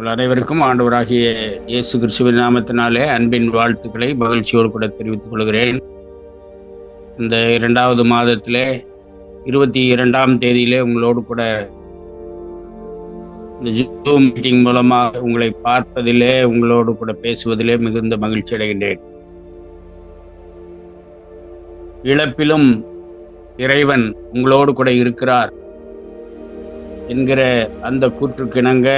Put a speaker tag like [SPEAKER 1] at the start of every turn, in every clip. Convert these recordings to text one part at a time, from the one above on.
[SPEAKER 1] உங்கள் அனைவருக்கும் ஆண்டவராகிய இயேசு கிறிஸ்துவின் நாமத்தினாலே அன்பின் வாழ்த்துக்களை மகிழ்ச்சியோடு கூட தெரிவித்துக் கொள்கிறேன். இந்த 2வது மாதத்திலே 22ஆம் தேதியிலே உங்களோடு கூட இந்த ஜூம் மீட்டிங் மூலமாக உங்களை பார்ப்பதிலே, உங்களோடு கூட பேசுவதிலே மிகுந்த மகிழ்ச்சி அடைகின்றேன். இழப்பிலும் இறைவன் உங்களோடு கூட இருக்கிறார் என்கிற அந்த கூற்றுக்கிணங்க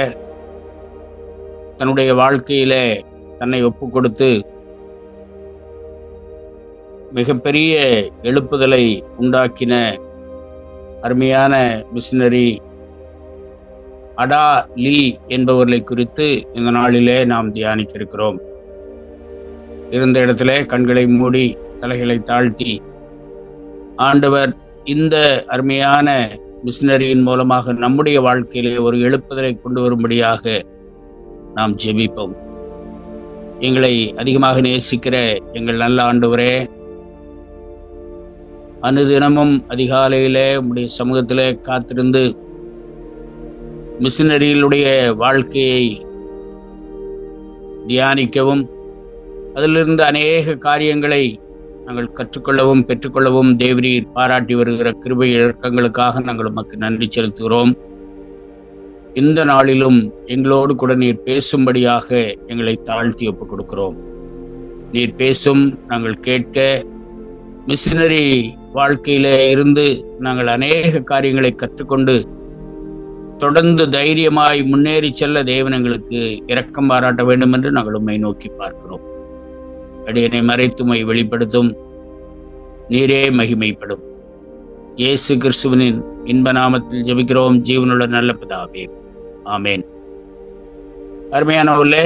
[SPEAKER 1] தன்னுடைய வாழ்க்கையிலே தன்னை ஒப்பு கொடுத்து மிகப்பெரிய எழுப்புதலை உண்டாக்கின அருமையான மிஷனரி அடா லீ என்பவர்களை குறித்து இந்த நாளிலே நாம் தியானிக்க இருக்கிறோம். இருந்த இடத்திலே கண்களை மூடி தலைகளை தாழ்த்தி ஆண்டவர் இந்த அருமையான மிஷனரியின் மூலமாக நம்முடைய வாழ்க்கையிலே ஒரு எழுப்புதலை கொண்டு வரும்படியாக நாம் ஜெபிப்போம். எங்களை அதிகமாக நேசிக்கிற எங்கள் நல்ல ஆண்டவரே, அனுதினமும் அதிகாலையிலே உம்முடைய சமூகத்திலே காத்திருந்து மிஷனரிகளுடைய வாழ்க்கையை தியானிக்கவும் அதிலிருந்து அநேக காரியங்களை நாங்கள் கற்றுக்கொள்ளவும் பெற்றுக்கொள்ளவும் தேவரீர் பாராட்டி வருகிற கிருபை இறக்கங்களுக்காக நாங்கள் உமக்கு நன்றி செலுத்துகிறோம். இந்த நாளிலும் எங்களோடு கூட நீர் பேசும்படியாக எங்களை தாழ்த்தி ஒப்புக் கொடுக்கிறோம். நீர் பேசும், நாங்கள் கேட்க, மிஷனரி வாழ்க்கையில இருந்து நாங்கள் அநேக காரியங்களை கற்றுக்கொண்டு தொடர்ந்து தைரியமாய் முன்னேறி செல்ல தேவன் எங்களுக்கு இரக்கம் பாராட்ட வேண்டும் என்று நாங்கள் உம்மை நோக்கி பார்க்கிறோம். அடியனை மறைத்துமை வெளிப்படுத்தும், நீரே மகிமைப்படும். இயேசு கிறிஸ்துவின் இன்ப நாமத்தில் ஜெபிக்கிறோம் ஜீவனுள்ள நல்ல பிதாவே, ஆமேன். அருமையானவர்களே,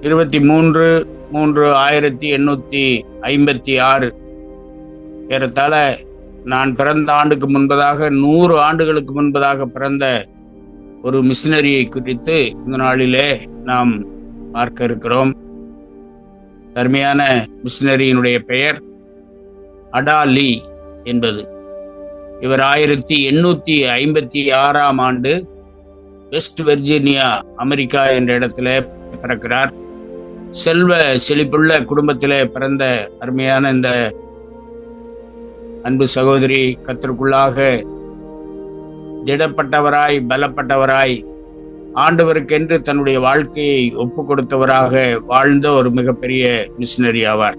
[SPEAKER 1] 23/3/1856 ஏறத்தாழ நான் பிறந்த ஆண்டுக்கு முன்பதாக 100 ஆண்டுகளுக்கு முன்பதாக பிறந்த ஒரு மிஷனரியை குறித்து இந்த நாளிலே நாம் பார்க்க இருக்கிறோம். அருமையான மிஷனரியினுடைய பெயர் அடா லீ என்பது. இவர் 1856ஆம் ஆண்டு வெஸ்ட் வெர்ஜீனியா, அமெரிக்கா என்ற இடத்துல பிறக்கிறார். செல்வ செழிப்புள்ள குடும்பத்திலே பிறந்த அருமையான இந்த அன்பு சகோதரி கர்த்தருக்குள்ளாக திடப்பட்டவராய், பலப்பட்டவராய், ஆண்டவருக்கென்று தன்னுடைய வாழ்க்கையை ஒப்பு கொடுத்தவராக வாழ்ந்த ஒரு மிகப்பெரிய மிஷனரி ஆவார்.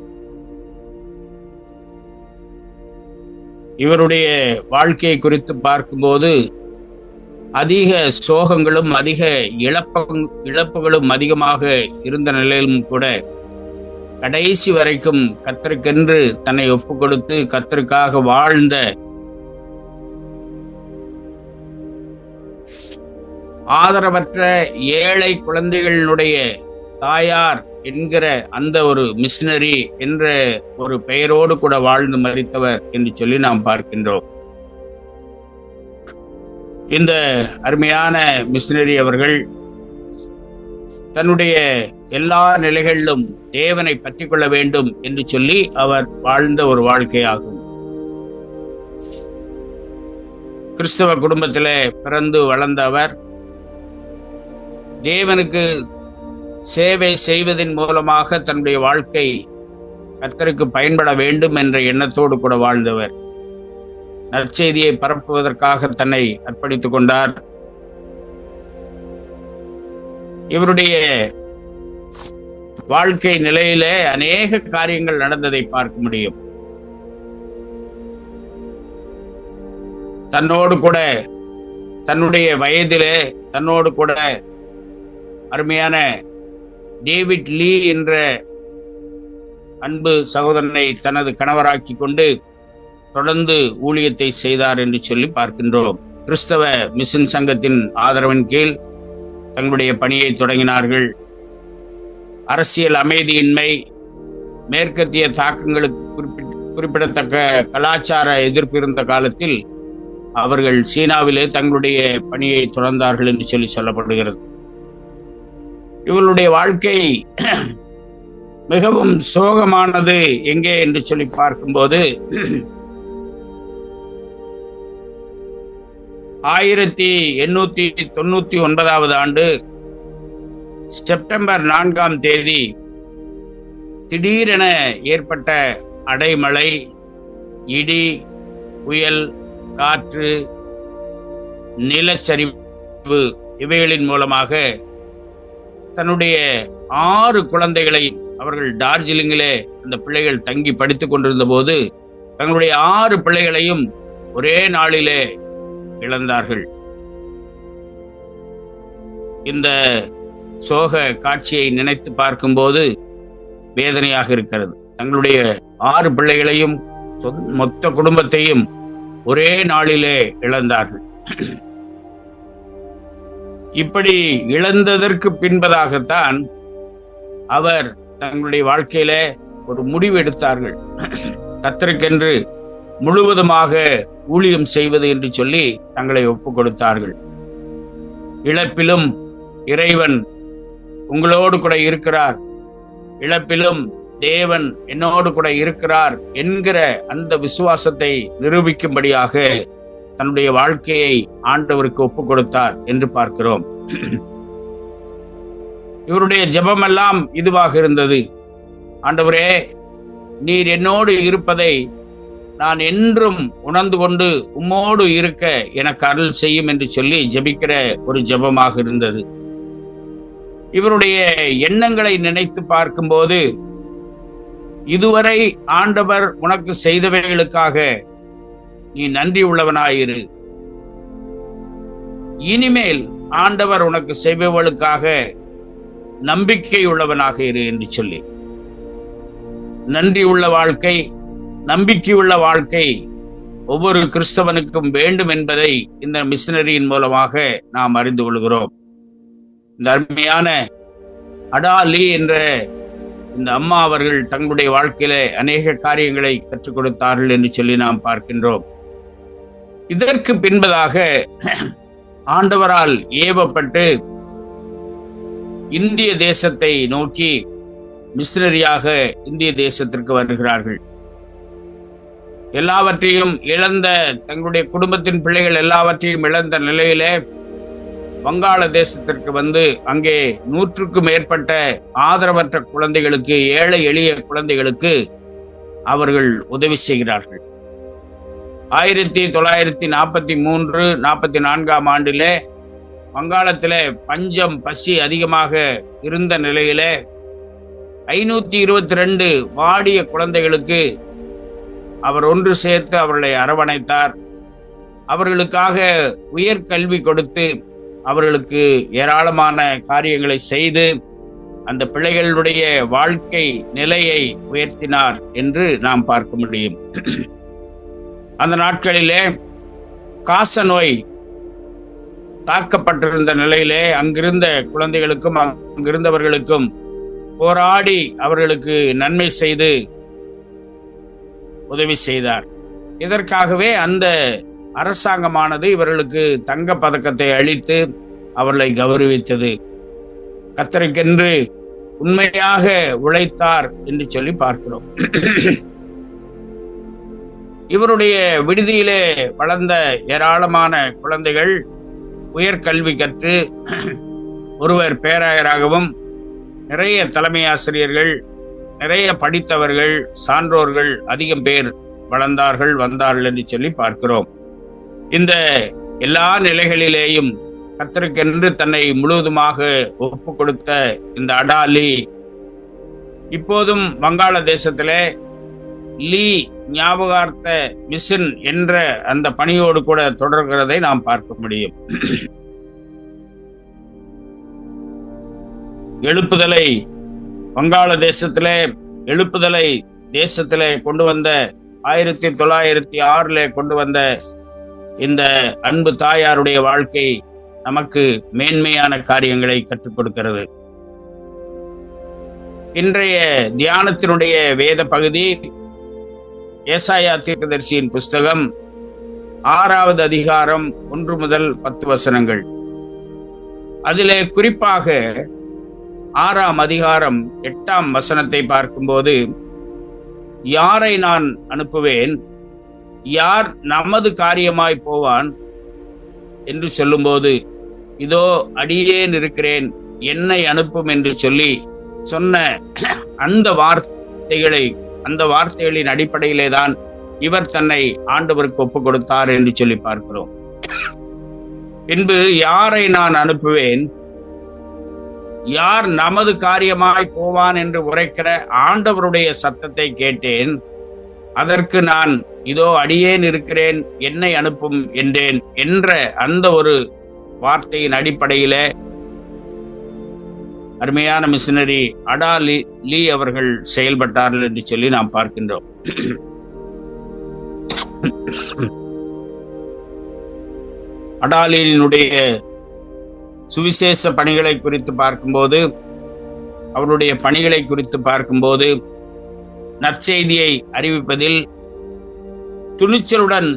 [SPEAKER 1] இவருடைய வாழ்க்கையை குறித்து பார்க்கும்போது அதிக சோகங்களும் அதிக இழப்புகளும் அதிகமாக இருந்த நிலையிலும் கூட கடைசி வரைக்கும் கர்த்தருக்கென்று தன்னை ஒப்பு கொடுத்து கர்த்தருக்காக வாழ்ந்த ஆதரவற்ற ஏழை குழந்தைகளுடைய தாயார் என்கிற அந்த ஒரு மிஷனரி என்ற ஒரு பெயரோடு கூட வாழ்ந்து மரித்தவர் என்று சொல்லி நாம் பார்க்கின்றோம். இந்த அருமையான மிஷனரி அவர்கள் தன்னுடைய எல்லா நிலைகளிலும் தேவனை பற்றி கொள்ள வேண்டும் என்று சொல்லி அவர் வாழ்ந்த ஒரு வாழ்க்கையாகும். கிறிஸ்தவ குடும்பத்திலே பிறந்து வளர்ந்த அவர் தேவனுக்கு சேவை செய்வதன் மூலமாக தன்னுடைய வாழ்க்கை கர்த்தருக்கு பயன்பட வேண்டும் என்ற எண்ணத்தோடு கூட வாழ்ந்தவர். நற்செய்தியை பரப்புவதற்காக தன்னை அர்ப்பணித்துக் கொண்டார். இவருடைய வாழ்க்கை நிலையிலே அநேக காரியங்கள் நடந்ததை பார்க்க முடியும். தன்னோடு கூட தன்னுடைய வயதிலே தன்னோடு கூட அருமையான டேவிட் லீ என்ற அன்பு சகோதரனை தனது கணவராக்கி கொண்டு தொடர்ந்து ஊழியத்தை செய்தார் என்று சொல்லி பார்க்கின்றோம். கிறிஸ்தவ மிஷன் சங்கத்தின் ஆதரவின் கீழ் தங்களுடைய பணியை தொடங்கினார்கள். அரசியல் அமைதியின்மை, மேற்கத்திய தாக்கங்களுக்கு குறிப்பிடத்தக்க கலாச்சார எதிர்ப்பு இருந்த காலத்தில் அவர்கள் சீனாவிலே தங்களுடைய பணியை தொடர்ந்தார்கள் என்று சொல்லி சொல்லப்படுகிறது. இவர்களுடைய வாழ்க்கை மிகவும் சோகமானது எங்கே என்று சொல்லி பார்க்கும்போது 1899 ஆண்டு செப்டம்பர் 4ஆம் தேதி திடீரென ஏற்பட்ட அடைமழை, இடி, புயல், காற்று, நிலச்சரிவு இவைகளின் மூலமாக தன்னுடைய 6 குழந்தைகளை அவர்கள் டார்ஜிலிங்கிலே அந்த பிள்ளைகள் தங்கி படித்துக் கொண்டிருந்த போது தங்களுடைய 6 பிள்ளைகளையும் ஒரே நாளிலே இழந்தார்கள். இந்த சோக காட்சியை நினைத்து பார்க்கும்போது வேதனையாக இருக்கிறது. தங்களுடைய 6 பிள்ளைகளையும் மொத்த குடும்பத்தையும் ஒரே நாளிலே இழந்தார்கள். இப்படி இழந்ததற்கு பின்பதாகத்தான் அவர் தங்களுடைய வாழ்க்கையில ஒரு முடிவு எடுத்தார்கள். கர்த்தருக்கென்று முழுவதுமாக ஊழியம் செய்வது என்று சொல்லி தங்களை ஒப்புக் கொடுத்தார்கள். இழப்பிலும் இறைவன் உங்களோடு கூட இருக்கிறார், இழப்பிலும் தேவன் என்னோடு கூட இருக்கிறார் என்கிற அந்த விசுவாசத்தை நிரூபிக்கும்படியாக தன்னுடைய வாழ்க்கையை ஆண்டவருக்கு ஒப்புக் கொடுத்தார் என்று பார்க்கிறோம். இவருடைய ஜெபமெல்லாம் இதுவாக இருந்தது. ஆண்டவரே, நீர் என்னோடு இருப்பதை நான் என்றும் உணர்ந்து கொண்டு உம்மோடு இருக்க எனக்கு அருள் செய்யும் என்று சொல்லி ஜெபிக்கிற ஒரு ஜெபமாக இருந்தது. இவருடைய எண்ணங்களை நினைத்து பார்க்கும்போது, இதுவரை ஆண்டவர் உனக்கு செய்தவைகளுக்காக நீ நன்றி உள்ளவனாயிரு, இனிமேல் ஆண்டவர் உனக்கு செய்பவர்களுக்காக நம்பிக்கை உள்ளவனாக இரு என்று சொல்லி, நன்றி உள்ள வாழ்க்கை, நம்பிக்கை உள்ள வாழ்க்கை ஒவ்வொரு கிறிஸ்தவனுக்கும் வேண்டும் என்பதை இந்த மிஷனரியின் மூலமாக நாம் அறிந்து கொள்கிறோம். இந்த அருமையான அடா லீ என்ற இந்த அம்மா அவர்கள் தங்களுடைய வாழ்க்கையில அநேக காரியங்களை கற்றுக் கொடுத்தார்கள் என்று சொல்லி நாம் பார்க்கின்றோம். இதற்கு பின்பதாக ஆண்டவரால் ஏவப்பட்டு இந்திய தேசத்தை நோக்கி மிஷனரியாக இந்திய தேசத்திற்கு வருகிறார்கள். எல்லாவற்றையும் இழந்த தங்களுடைய குடும்பத்தின் பிள்ளைகள் எல்லாவற்றையும் இழந்த நிலையிலே வங்காள தேசத்திற்கு வந்து அங்கே 100க்கும் மேற்பட்ட ஆதரவற்ற குழந்தைகளுக்கு, ஏழை எளிய குழந்தைகளுக்கு அவர்கள் உதவி செய்கிறார்கள். 1943-44ஆம் ஆண்டிலே வங்காளத்திலே பஞ்சம், பசி அதிகமாக இருந்த நிலையிலே 522 வாடிய குழந்தைகளுக்கு அவர் ஒன்று சேர்த்து அவர்களை அரவணைத்தார். அவர்களுக்காக உயர்கல்வி கொடுத்து அவர்களுக்கு ஏராளமான காரியங்களை செய்து அந்த பிள்ளைகளுடைய வாழ்க்கை நிலையை உயர்த்தினார் என்று நாம் பார்க்க முடியும். அந்த நாட்களிலே காச நோய் தாக்கப்பட்டிருந்த நிலையிலே அங்கிருந்த குழந்தைகளுக்கும் அங்கிருந்தவர்களுக்கும் போராடி அவர்களுக்கு நன்மை செய்து உதவி செய்தார். இதற்காகவே அந்த அரசாங்கமானது இவர்களுக்கு தங்க பதக்கத்தை அளித்து அவர்களை கௌரவித்தது. கர்த்தருக்கென்று உண்மையாக உழைத்தார் என்று சொல்லி பார்க்கிறோம். இவருடைய விடுதியிலே வளர்ந்த ஏராளமான குழந்தைகள் உயர்கல்வி கற்று ஒருவர் பேராயராகவும், நிறைய தலைமை ஆசிரியர்கள், நிறைய படித்தவர்கள், சான்றோர்கள் அதிகம் பேர் வந்தார்கள் என்று சொல்லி பார்க்கிறோம். இந்த எல்லா நிலைகளிலேயும் கர்த்தருக்கென்று தன்னை முழுவதுமாக ஒப்பு கொடுத்த இந்த அடா லீ இப்போதும் வங்காள தேசத்திலே லீ ஞாபகார்த்த மிஷன் என்ற அந்த பணியோடு கூட தொடர்கிறதை நாம் பார்க்க முடியும். எழுப்புதலை வங்காள தேசத்திலே தேசத்திலே கொண்டு வந்த 1906 கொண்டு வந்த இந்த அன்பு தாயாருடைய வாழ்க்கை நமக்கு மேன்மையான காரியங்களை கற்றுக் கொடுக்கிறது. இன்றைய தியானத்தினுடைய வேத பகுதி ஏசாயா தீர்க்கதரிசியின் புஸ்தகம் 6வது அதிகாரம் 1 முதல் 10 வசனங்கள். அதிலே குறிப்பாக 6ஆம் அதிகாரம் 8ஆம் வசனத்தை பார்க்கும்போது, யாரை நான் அனுப்புவேன், யார் நமது காரியமாய் போவான் என்று சொல்லும்போது, இதோ அடியேன் இருக்கிறேன், என்னை அனுப்பும் என்று சொல்லி சொன்ன அந்த வார்த்தைகளின் அடிப்படையிலே தான் இவர் தன்னை ஆண்டவருக்கு ஒப்பு கொடுத்தார் என்று சொல்லி பார்க்கிறோம். பின்பு யாரை நான் அனுப்புவேன், யார் நமது காரியமாய் போவான் என்று உரைக்கிற ஆண்டவருடைய சத்தத்தை கேட்டேன். அதற்கு நான் இதோ அடியேன் இருக்கிறேன், என்னை அனுப்பும் என்றேன் என்ற அந்த ஒரு வார்த்தையின் அடிப்படையில அருமையான மிஷனரி அடா லீ அவர்கள் செயல்பட்டார்கள் என்று சொல்லி நாம் பார்க்கின்றோம். அடா லீயினுடைய சுவிசேஷ பணிகளை குறித்து பார்க்கும்போது, அவருடைய பணிகளை குறித்து பார்க்கும்போது, நற்செய்தியை அறிவிப்பதில் துணிச்சலுடன்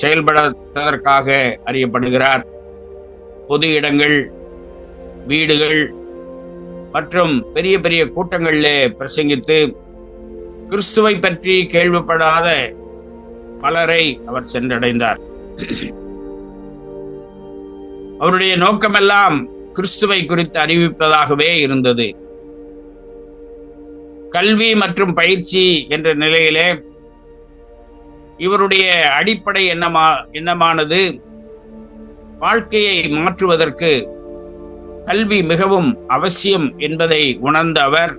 [SPEAKER 1] செயல்படுவதற்காக அறியப்படுகிறார். பொது இடங்கள், வீடுகள் மற்றும் பெரிய பெரிய கூட்டங்களிலே பிரசங்கித்து கிறிஸ்துவை பற்றி கேள்விப்படாத பலரை அவர் சென்றடைந்தார். அவருடைய நோக்கமெல்லாம் கிறிஸ்துவை குறித்து அறிவிப்பதாகவே இருந்தது. கல்வி மற்றும் பயிற்சி என்ற நிலையிலே இவருடைய அடிப்படை எண்ணமானது வாழ்க்கையை மாற்றுவதற்கு கல்வி மிகவும் அவசியம் என்பதை உணர்ந்த அவர்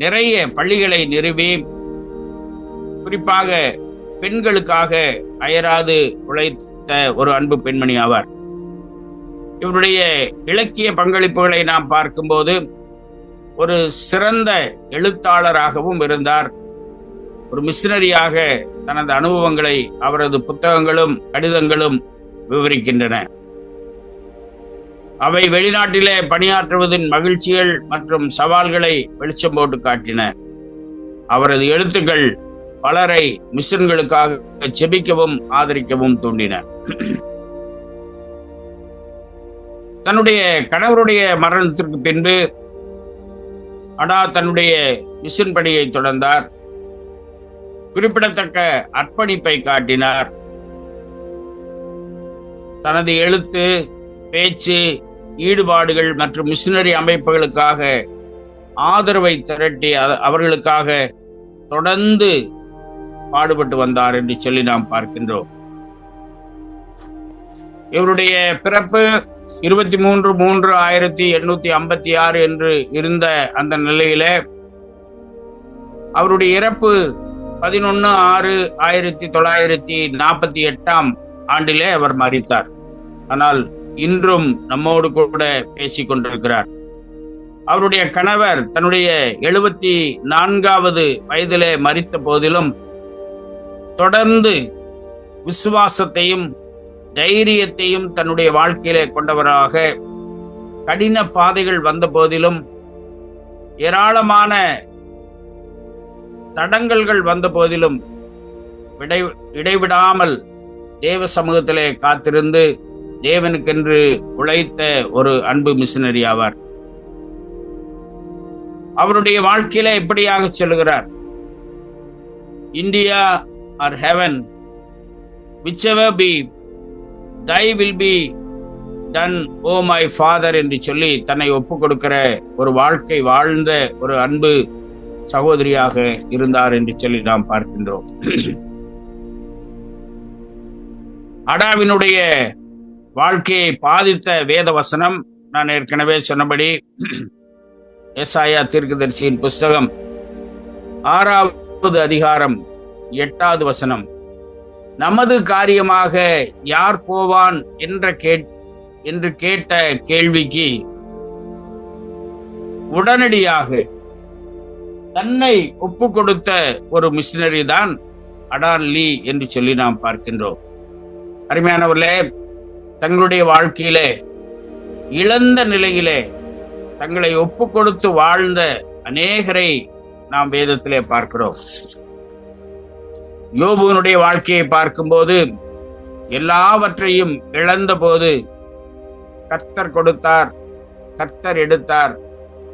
[SPEAKER 1] நிறைய பள்ளிகளை நிறுவி, குறிப்பாக பெண்களுக்காக அயராது உழைத்த ஒரு அன்பு பெண்மணி ஆவார். இவருடைய இலக்கிய பங்களிப்புகளை நாம் பார்க்கும்போது ஒரு சிறந்த எழுத்தாளராகவும் இருந்தார். ஒரு மிஷனரியாக தனது அனுபவங்களை அவரது புத்தகங்களும் கடிதங்களும் விவரிக்கின்றன. அவை வெளிநாட்டிலே பணியாற்றுவதின் மகிழ்ச்சிகள் மற்றும் சவால்களை வெளிச்சம் போட்டு காட்டின. அவரது எழுத்துக்கள் பலரை மிஷன்களுக்காக செபிக்கவும் ஆதரிக்கவும் தூண்டின. தன்னுடைய கணவருடைய மரணத்திற்கு பின்பு அடா தன்னுடைய மிஷன் பணியை தொடர்ந்தார். குறிப்பிடத்தக்க அர்ப்பணிப்பை காட்டினார். தனது எழுத்து, பேச்சு, ஈடுபாடுகள் மற்றும் மிஷனரி அமைப்புகளுக்காக ஆதரவை திரட்டி அவர்களுக்காக தொடர்ந்து பாடுபட்டு வந்தார் என்று சொல்லி நாம் பார்க்கின்றோம். இவருடைய பிறப்பு 23/3/1856 என்று இருந்த அந்த நிலையில அவருடைய இறப்பு 11/6/1948 ஆண்டிலே அவர் மரித்தார். ஆனால் இன்றும் நம்மோடு கூட பேசிக் கொண்டிருக்கிறார். அவருடைய கணவர் தன்னுடைய 74வது வயதிலே மரித்த போதிலும் தொடர்ந்து விசுவாசத்தையும் தைரியத்தையும் தன்னுடைய வாழ்க்கையிலே கொண்டவராக, கடின பாதைகள் வந்த போதிலும், ஏராளமான தடங்கல்கள் வந்த போதிலும் இடைவிடாமல் தேவ சமூகத்திலே காத்திருந்து தேவனுக்கென்று உழைத்த ஒரு அன்பு மிஷனரி ஆவார். அவருடைய வாழ்க்கையில இப்படியாக சொல்லுகிறார்: India are heaven, whichever be thy will be done, O my father என்று சொல்லி தன்னை ஒப்பு கொடுக்கிற ஒரு வாழ்க்கை வாழ்ந்த ஒரு அன்பு சகோதரியாக இருந்தார் என்று சொல்லி நாம் பார்க்கின்றோம். அடாவினுடைய வாழ்க்கையை பாதித்த வேத வசனம் நான் ஏற்கனவே சொன்னபடி ஏசாயா தீர்க்கதரிசியின் புஸ்தகம் 6வது அதிகாரம் 8வது வசனம், நமது காரியமாக யார் போவான் என்று கேட்ட கேள்விக்கு உடனடியாக தன்னை ஒப்பு கொடுத்த ஒரு மிஷனரி தான் அடா லீ என்று சொல்லி நாம் பார்க்கின்றோம். அருமையானவர்களே, தங்களுடைய வாழ்க்கையிலே இழந்த நிலையிலே தங்களை ஒப்பு கொடுத்து வாழ்ந்த அநேகரை நாம் வேதத்திலே பார்க்கிறோம். யோபுவினுடைய வாழ்க்கையை பார்க்கும்போது எல்லாவற்றையும் இழந்த போது கர்த்தர் கொடுத்தார், கர்த்தர் எடுத்தார்,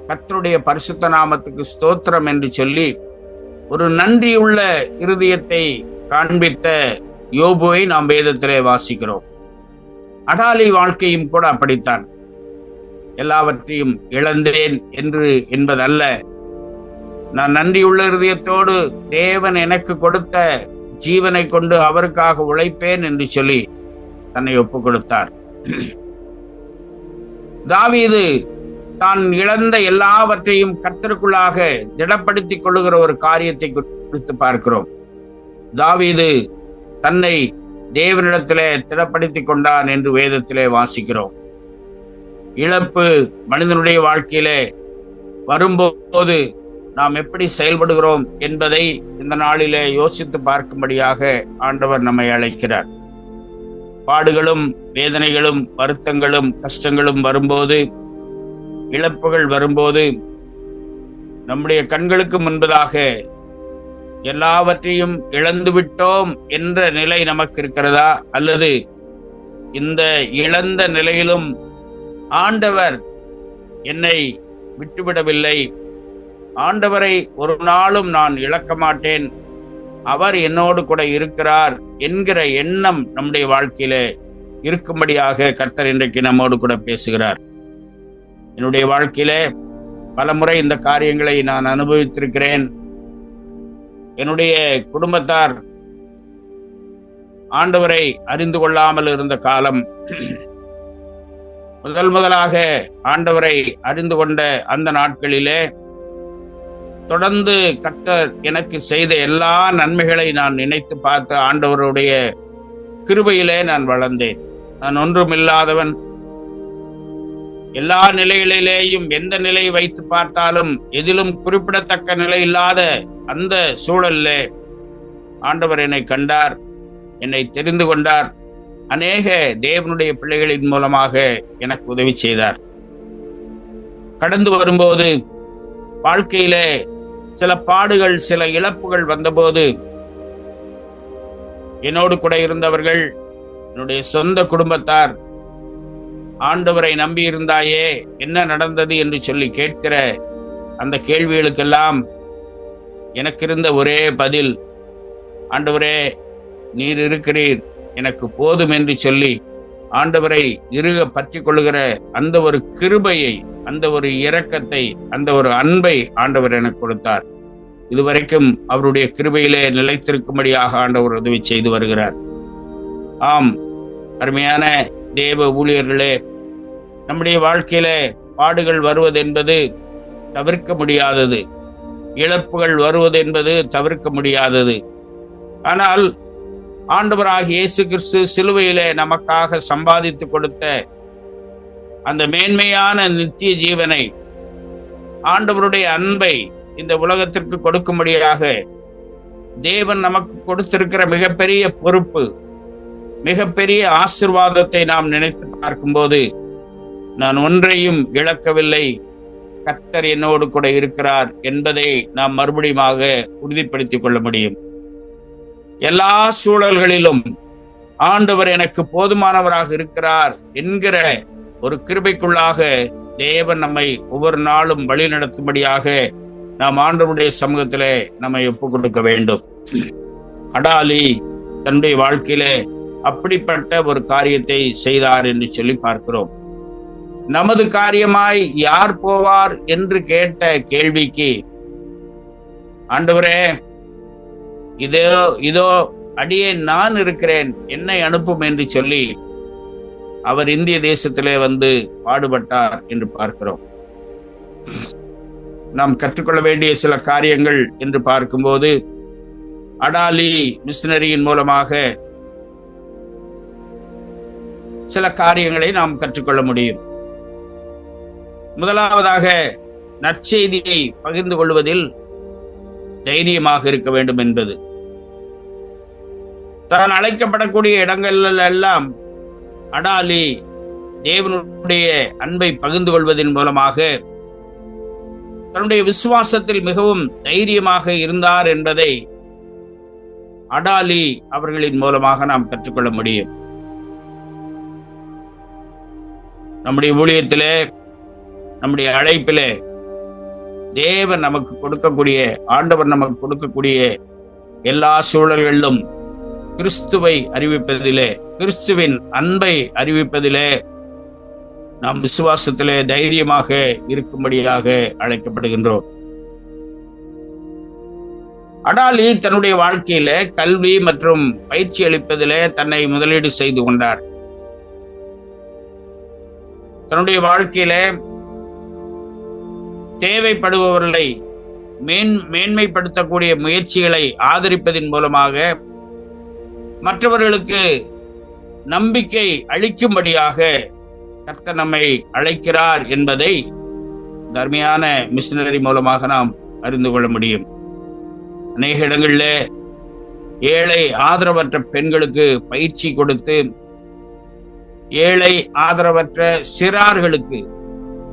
[SPEAKER 1] கர்த்தருடைய பரிசுத்த நாமத்துக்கு ஸ்தோத்திரம் என்று சொல்லி ஒரு நன்றியுள்ள இருதயத்தை காண்பித்த யோபுவை நாம் வேதத்திலே வாசிக்கிறோம். அடா லீ வாழ்க்கையும் கூட அப்படித்தான். எல்லாவற்றையும் இழந்தேன் என்பதல்ல. நான் நன்றியுள்ள இருதயத்தோடு தேவன் எனக்கு கொடுத்த ஜீவனை கொண்டு அவருக்காக உழைப்பேன் என்று சொல்லி தன்னை ஒப்புக் கொடுத்தார். தாவீது தான் இழந்த எல்லாவற்றையும் கர்த்தருக்குள்ளாக திடப்படுத்திக் கொள்ளுகிற ஒரு காரியத்தை குறித்து பார்க்கிறோம். தாவீது தன்னை தேவனிடத்திலே திடப்படுத்திக் கொண்டான் என்று வேதத்திலே வாசிக்கிறோம். இழப்பு மனிதனுடைய வாழ்க்கையிலே வரும்போது நாம் எப்படி செயல்படுகிறோம் என்பதை இந்த நாளிலே யோசித்து பார்க்கும்படியாக ஆண்டவர் நம்மை அழைக்கிறார். பாடுகளும் வேதனைகளும் வருத்தங்களும் கஷ்டங்களும் வரும்போது, இழப்புகள் வரும்போது, நம்முடைய கண்களுக்கு முன்பதாக எல்லாவற்றையும் இழந்து விட்டோம் என்ற நிலை நமக்கு இருக்கிறதா? அல்லது இந்த இழந்த நிலையிலும் ஆண்டவர் என்னை விட்டுவிடவில்லை, ஆண்டவரை ஒரு நாளும் நான் இழக்க மாட்டேன், அவர் என்னோடு கூட இருக்கிறார் என்கிற எண்ணம் நம்முடைய வாழ்க்கையிலே இருக்கும்படியாக கர்த்தர் இன்றைக்கு நம்மோடு கூட பேசுகிறார். என்னுடைய வாழ்க்கையிலே பல முறை இந்த காரியங்களை நான் அனுபவித்திருக்கிறேன். என்னுடைய குடும்பத்தார் ஆண்டவரை அறிந்து கொள்ளாமல் இருந்த காலம், முதலாக ஆண்டவரை அறிந்து கொண்ட அந்த நாட்களிலே தொடர்ந்து கர்த்தர் எனக்கு செய்த எல்லா நன்மைகளை நான் நினைத்து பார்த்து ஆண்டவருடைய கிருபையிலே நான் வளர்ந்தேன். நான் ஒன்றுமில்லாதவன். எல்லா நிலைகளிலேயும் எந்த நிலையை வைத்து பார்த்தாலும் எதிலும் குறிப்பிடத்தக்க நிலை இல்லாத அந்த சூழலிலே ஆண்டவர் என்னை கண்டார், என்னை தெரிந்து கொண்டார். அநேக தேவனுடைய பிள்ளைகளின் மூலமாக எனக்கு உதவி செய்தார். கடந்து வரும்போது வாழ்க்கையிலே சில பாடுகள், சில இழப்புகள் வந்தபோது என்னோடு கூட இருந்தவர்கள், என்னுடைய சொந்த குடும்பத்தார், ஆண்டவரை நம்பி இருந்தாயே என்ன நடந்தது என்று சொல்லி கேட்கிற அந்த கேள்விகளுக்கெல்லாம் எனக்கு இருந்த ஒரே பதில், ஆண்டவரே நீர் இருக்கிறீர், எனக்கு போதும் என்று சொல்லி ஆண்டவரை இறுக பற்றி கொள்ளுகிற அந்த ஒரு கிருபையை, அந்த ஒரு இரக்கத்தை, அந்த ஒரு அன்பை ஆண்டவர் எனக்கு கொடுத்தார். இதுவரைக்கும் அவருடைய கிருபையிலே நிலைத்திருக்கும்படியாக ஆண்டவர் உதவி செய்து வருகிறார். ஆம், அருமையான தேவ ஊழியர்களே, நம்முடைய வாழ்க்கையிலே பாடுகள் வருவது என்பது தவிர்க்க முடியாதது, இழப்புகள் வருவது என்பது தவிர்க்க முடியாதது. ஆனால் ஆண்டவராகிய இயேசு கிறிஸ்து சிலுவையிலே நமக்காக சம்பாதித்து கொடுத்த அந்த மேன்மையான நித்திய ஜீவனை, ஆண்டவருடைய அன்பை இந்த உலகத்திற்கு கொடுக்கும்படியாக தேவன் நமக்கு கொடுத்திருக்கிற மிகப்பெரிய பொறுப்பு, மிகப்பெரிய ஆசீர்வாதத்தை நாம் நினைத்து பார்க்கும்போது, நான் ஒன்றையும் இழக்கவில்லை, கர்த்தர் என்னோடு கூட இருக்கிறார் என்பதை நாம் மறுபடியுமாக உறுதிப்படுத்திக் கொள்ள முடியும். எல்லா சூழல்களிலும் ஆண்டவர் எனக்கு போதுமானவராக இருக்கிறார் என்கிற ஒரு கிருபைக்குள்ளாக தேவன் நம்மை ஒவ்வொரு நாளும் வழி நடத்தும்படியாக நாம் ஆண்டவருடைய சமூகத்திலே நம்மை ஒப்புக் கொடுக்க வேண்டும். அடாலி தன்னுடைய வாழ்க்கையிலே அப்படிப்பட்ட ஒரு காரியத்தை செய்தார் என்று சொல்லி பார்க்கிறோம். நமது காரியமாய் யார் போவார் என்று கேட்ட கேள்விக்கு, ஆண்டவரே இதோ அடியே நான் இருக்கிறேன், என்னை அனுப்பும் என்று சொல்லி அவர் இந்திய தேசத்திலே வந்து பாடுபட்டார் என்று பார்க்கிறோம். நாம் கற்றுக்கொள்ள வேண்டிய சில காரியங்கள் என்று பார்க்கும்போது, அடாலி மிஷனரியின் மூலமாக சில காரியங்களை நாம் கற்றுக்கொள்ள முடியும். முதலாவதாக, நற்செய்தியை பகிர்ந்து கொள்வதில் தைரியமாக இருக்க வேண்டும் என்பது. தான் அழைக்கப்படக்கூடிய இடங்கள் எல்லாம் அடாலி தேவனுடைய அன்பை பகிர்ந்து கொள்வதன் மூலமாக தன்னுடைய விசுவாசத்தில் மிகவும் தைரியமாக இருந்தார் என்பதை அடாலி அவர்களின் மூலமாக நாம் கற்றுக்கொள்ள முடியும். நம்முடைய ஊழியத்திலே, நம்முடைய அழைப்பிலே தேவன் நமக்கு கொடுக்கக்கூடிய, ஆண்டவர் நமக்கு கொடுக்கக்கூடிய எல்லா சூழல்களிலும் கிறிஸ்துவை அறிவிப்பதிலே, கிறிஸ்துவின் அன்பை அறிவிப்பதிலே நாம் விசுவாசத்திலே தைரியமாக இருக்கும்படியாக அழைக்கப்படுகின்றோம். அடாலி தன்னுடைய வாழ்க்கையில கல்வி மற்றும் பயிற்சி அளிப்பதிலே தன்னை முதலீடு செய்து கொண்டார். தன்னுடைய வாழ்க்கையில தேவைப்படுபவர்களை மேன்மைப்படுத்தக்கூடிய முயற்சிகளை ஆதரிப்பதன் மூலமாக மற்றவர்களுக்கு நம்பிக்கை அளிக்கும்படியாக கர்த்தர் நம்மை அழைக்கிறார் என்பதை தர்மையான மிஷனரி மூலமாக நாம் அறிந்து கொள்ள முடியும். அநேக இடங்களில் ஏழை ஆதரவற்ற பெண்களுக்கு பயிற்சி கொடுத்து, ஏழை ஆதரவற்ற சிறார்களுக்கு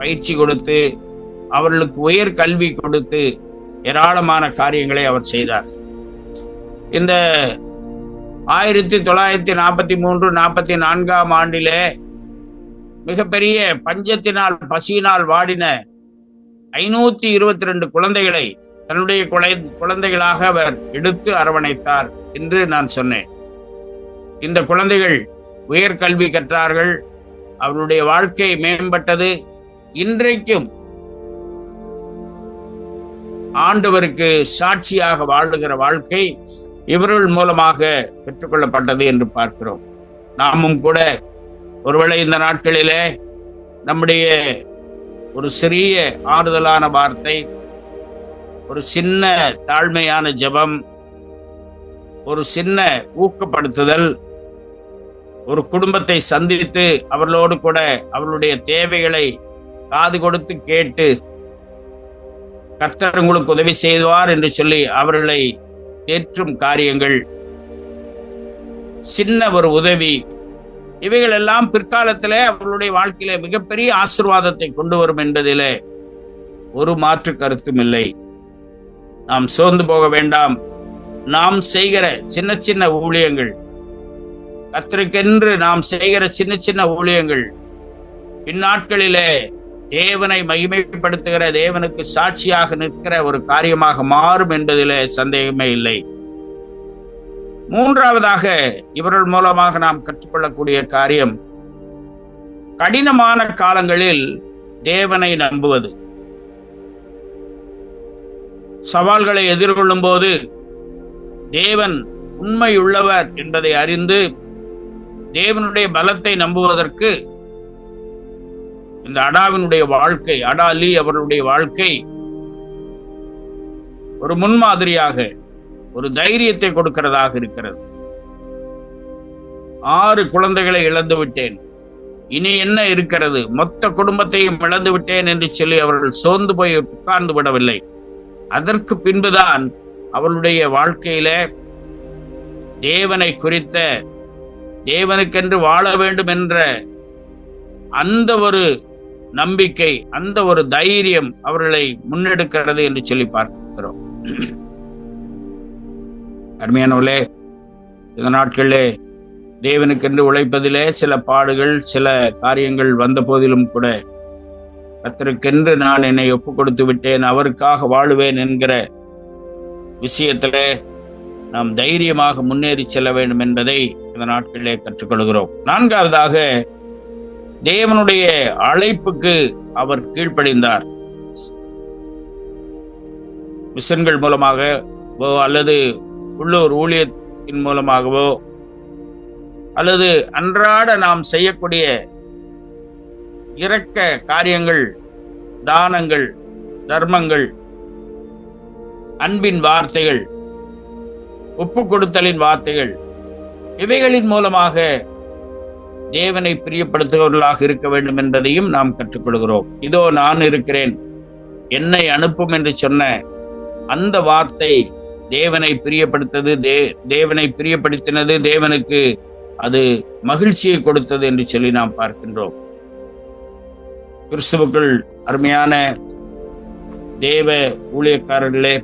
[SPEAKER 1] பயிற்சி கொடுத்து, அவர்களுக்கு உயர் கல்வி கொடுத்து ஏராளமான காரியங்களை அவர் செய்தார். இந்த 1943-44 ஆண்டிலே மிகப்பெரிய பஞ்சத்தினால் பசியினால் வாடின 522 குழந்தைகளை தன்னுடைய குழந்தைகளாக அவர் எடுத்து அரவணைத்தார் என்று நான் சொன்னேன். இந்த குழந்தைகள் உயர்கல்வி கற்றார்கள், அவருடைய வாழ்க்கை மேம்பட்டது. இன்றைக்கும் ஆண்டவருக்கு சாட்சியாக வாழுகிற வாழ்க்கை இவர்கள் மூலமாக பெற்றுக்கொள்ளப்பட்டது என்று பார்க்கிறோம். நாமும் கூட ஒருவேளை இந்த நாட்களிலே நம்முடைய ஒரு சிறிய ஆறுதலான வார்த்தை, ஒரு சின்ன தாழ்மையான ஜெபம், ஒரு சின்ன ஊக்கப்படுத்துதல், ஒரு குடும்பத்தை சந்தித்து அவர்களோடு கூட அவர்களுடைய தேவைகளை காது கொடுத்து கேட்டு கர்த்தர் உங்களுக்கு உதவி செய்வார் என்று சொல்லி அவர்களை தேற்றும் காரியங்கள், சின்ன ஒரு உதவி, இவைகள் எல்லாம் பிற்காலத்திலே அவர்களுடைய வாழ்க்கையில மிகப்பெரிய ஆசீர்வாதத்தை கொண்டு வரும் என்பதிலே ஒரு மாற்று கருத்தும் இல்லை. நாம் சோர்ந்து போக வேண்டாம். நாம் செய்கிற சின்ன சின்ன ஊழியங்கள், கர்த்தருக்கென்று நாம் செய்கிற சின்ன சின்ன ஊழியங்கள் பின்னாட்களிலே தேவனை மகிமைப்படுத்துகிற, தேவனுக்கு சாட்சியாக நிற்கிற ஒரு காரியமாக மாறும் என்பதிலே சந்தேகமே இல்லை. மூன்றாவதாக இவர்கள் மூலமாக நாம் கற்றுக்கொள்ளக்கூடிய காரியம், கடினமான காலங்களில் தேவனை நம்புவது. சவால்களை எதிர்கொள்ளும் போது தேவன் உண்மையுள்ளவர் என்பதை அறிந்து தேவனுடைய பலத்தை நம்புவதற்கு இந்த அடாவினுடைய வாழ்க்கை, அடாலி அவர்களுடைய வாழ்க்கை ஒரு முன்மாதிரியாக, ஒரு தைரியத்தை கொடுக்கிறதாக இருக்கிறது. 6 குழந்தைகளை இழந்து விட்டேன், இனி என்ன இருக்கிறது, மொத்த குடும்பத்தையும் இழந்து விட்டேன் என்று சொல்லி அவர்கள் சோர்ந்து போய் உட்கார்ந்து விடவில்லை. அதற்கு பின்புதான் அவர்களுடைய வாழ்க்கையில தேவனை குறித்த, தேவனுக்கென்று வாழ வேண்டும் என்ற அந்த ஒரு நம்பிக்கை, அந்த ஒரு தைரியம் அவர்களை முன்னெடுக்கிறது என்று சொல்லி பார்க்கிறோம். அருமையானவர்களே, இந்த நாட்களிலே தேவனுக்கென்று உழைப்பதிலே சில பாடுகள், சில காரியங்கள் வந்த போதிலும் கூட கர்த்தருக்கென்று நான் என்னை ஒப்பு கொடுத்து விட்டேன், அவருக்காக வாழுவேன் என்கிற விஷயத்திலே நாம் தைரியமாக முன்னேறி செல்ல வேண்டும் என்பதை இந்த நாட்களிலே கற்றுக்கொள்கிறோம். 4வதாக, தேவனுடைய அழைப்புக்கு அவர் கீழ்ப்படிந்தார். மிஷன்கள் மூலமாகவோ அல்லது உள்ளூர் ஊழியத்தின் மூலமாகவோ அல்லது அன்றாட நாம் செய்யக்கூடிய இரக்க காரியங்கள், தானங்கள், தர்மங்கள், அன்பின் வார்த்தைகள், ஒப்பு கொடுத்தலின் வார்த்தைகள், இவைகளின் மூலமாக தேவனை பிரியப்படுத்துபவர்களாக இருக்க வேண்டும் என்பதையும் நாம் கற்றுக்கொள்கிறோம். இதோ நான் இருக்கிறேன், என்னை அனுப்பும் என்று சொன்ன அந்த வார்த்தை தேவனை பிரியப்படுத்தது, தேவனை பிரியப்படுத்தினது, தேவனுக்கு அது மகிழ்ச்சியை கொடுத்தது என்று சொல்லி நாம் பார்க்கின்றோம். கிறிஸ்துவுக்குள் அருமையான தேவ ஊழியக்காரர்களே,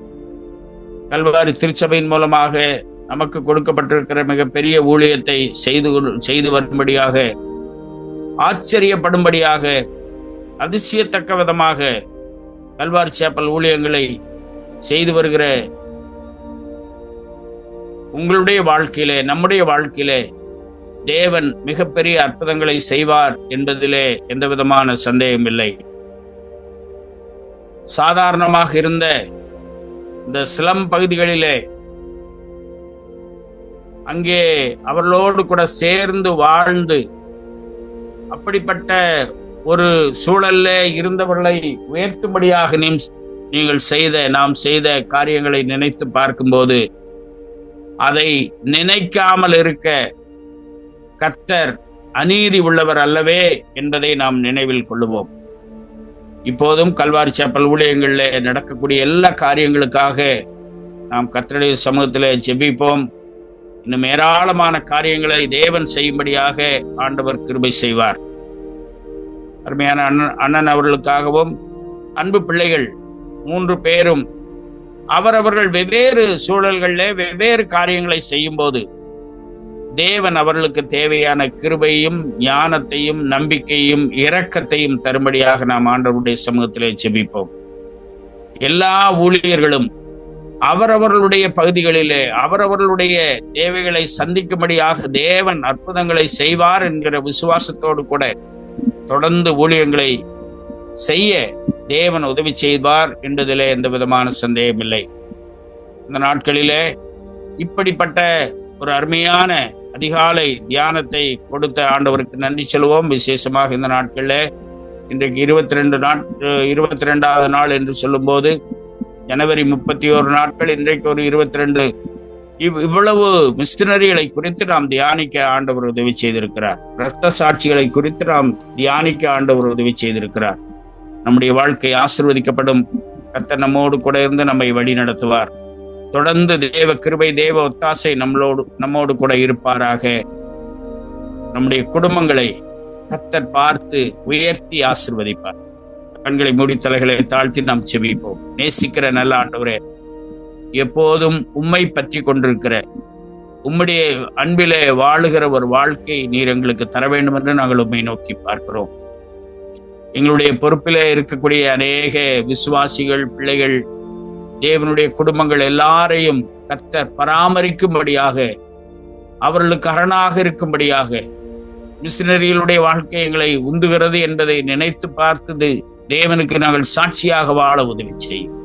[SPEAKER 1] கல்வாரி திருச்சபையின் மூலமாக நமக்கு கொடுக்கப்பட்டிருக்கிற மிகப்பெரிய ஊழியத்தை செய்து வரும்படியாக, ஆச்சரியப்படும்படியாக, அதிசயத்தக்க விதமாக கல்வாரி சேப்பல் ஊழியங்களை செய்து வருகிற உங்களுடைய வாழ்க்கையிலே, நம்முடைய வாழ்க்கையிலே தேவன் மிகப்பெரிய அற்புதங்களை செய்வார் என்பதிலே எந்த விதமான சந்தேகம் இல்லை. சாதாரணமாக இருந்த இந்த சிலம் பகுதிகளிலே அங்கே அவர்களோடு கூட சேர்ந்து வாழ்ந்து அப்படிப்பட்ட ஒரு சூழல்ல இருந்தவர்களை உயர்த்தும்படியாக நாம் செய்த காரியங்களை நினைத்து பார்க்கும்போது அதை நினைக்காமல் இருக்க கர்த்தர் அநீதி உள்ளவர் அல்லவே என்பதை நாம் நினைவில் கொள்ளுவோம். இப்போதும் கல்வாரி சேப்பல் ஊழியங்களில் நடக்கக்கூடிய எல்லா காரியங்களுக்காக நாம் கர்த்தருடைய சமூகத்தில் ஜெபிப்போம். இன்னும் ஏராளமான காரியங்களை தேவன் செய்யும்படியாக ஆண்டவர் கிருபை செய்வார். அருமையான அண்ணன் அவர்களுக்காகவும் அன்பு பிள்ளைகள் 3 பேரும் அவரவர்கள் வெவ்வேறு சூழல்களில் வெவ்வேறு காரியங்களை செய்யும் போது தேவன் அவர்களுக்கு தேவையான கிருபையும் ஞானத்தையும் நம்பிக்கையும் இரக்கத்தையும் தரும்படியாக நாம் ஆண்டவருடைய சமூகத்திலே ஜெபிப்போம். எல்லா ஊழியர்களும் அவரவர்களுடைய பகுதிகளிலே அவரவர்களுடைய தேவைகளை சந்திக்கும்படியாக தேவன் அற்புதங்களை செய்வார் என்கிற விசுவாசத்தோடு கூட தொடர்ந்து ஊழியங்களை செய்ய தேவன் உதவி செய்வார் என்பதிலே எந்த விதமான சந்தேகமில்லை. இந்த நாட்களிலே இப்படிப்பட்ட ஒரு அருமையான அதிகாலை தியானத்தை கொடுத்த ஆண்டவருக்கு நன்றி சொல்லுவோம். விசேஷமாக இந்த நாட்களில் இன்றைக்கு 22வது நாள் என்று சொல்லும் போது ஜனவரி 31 நாட்கள், இன்றைக்கு ஒரு 22. இவ்வளவு மிஷனரிகளை குறித்து நாம் தியானிக்க ஆண்டவர் உதவி செய்திருக்கிறார். இரத்த சாட்சிகளை குறித்து நாம் தியானிக்க ஆண்டவர் உதவி செய்திருக்கிறார். நம்முடைய வாழ்க்கை ஆசீர்வதிக்கப்படும். கர்த்தர் நம்மோடு கூட இருந்து நம்மை வழி நடத்துவார். தொடர்ந்து தேவ கிருபை தேவ ஒத்தாசை நம்மோடு கூட இருப்பாராக. நம்முடைய குடும்பங்களை கர்த்தர் பார்த்து உயர்த்தி ஆசீர்வதிப்பார். கண்களை மூடி தலைகளை தாழ்த்தி நாம் செபிப்போம். நேசிக்கிற நல்ல ஆண்டவரே, எப்போதும் உம்மை பற்றி கொண்டிருக்கிற உம்முடைய அன்பிலே வாழுகிற ஒரு வாழ்க்கை நீர் எங்களுக்கு தர வேண்டும் என்று நாங்கள் உம்மை நோக்கி பார்க்கிறோம். எங்களுடைய பொறுப்பிலே இருக்கக்கூடிய அநேக விசுவாசிகள், பிள்ளைகள், தேவனுடைய குடும்பங்கள் எல்லாரையும் கர்த்தர் பராமரிக்கும்படியாக, அவர்களுக்கு அரணாக இருக்கும்படியாக, மிஷனரிகளுடைய வாழ்க்கை எங்களை உந்துகிறது என்பதை நினைத்து பார்த்தது தேவனுக்கு நாங்கள் சாட்சியாக வாழ உதவி செய்யும்.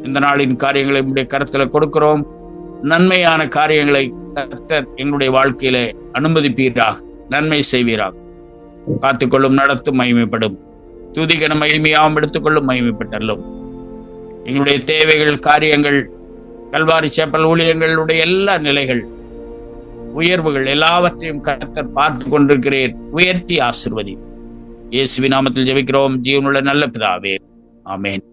[SPEAKER 1] இந்த நாளின் காரியங்களை நம்முடைய கருத்துல கொடுக்கிறோம். நன்மையான காரியங்களை கர்த்தர் எங்களுடைய வாழ்க்கையில அனுமதிப்பீராக, நன்மை செய்வீராக. காத்துக்கொள்ளும், நடத்தும், மகிமைப்படும். துதிகன மகிமையாகவும் எடுத்துக்கொள்ளும், மகிமைப்பட்டல்லும். எங்களுடைய தேவைகள், காரியங்கள், கல்வாரி சேப்பல் ஊழியங்களுடைய எல்லா நிலைகள், உயர்வுகள் எல்லாவற்றையும் கர்த்தர் பார்த்து கொண்டிருக்கிறேன். உயர்த்தி ஆசீர்வதி. இயேசுவின் நாமத்தில் ஜெபிக்கிறோம் ஜீவனுள்ள நல்ல பிதாவே, ஆமென்.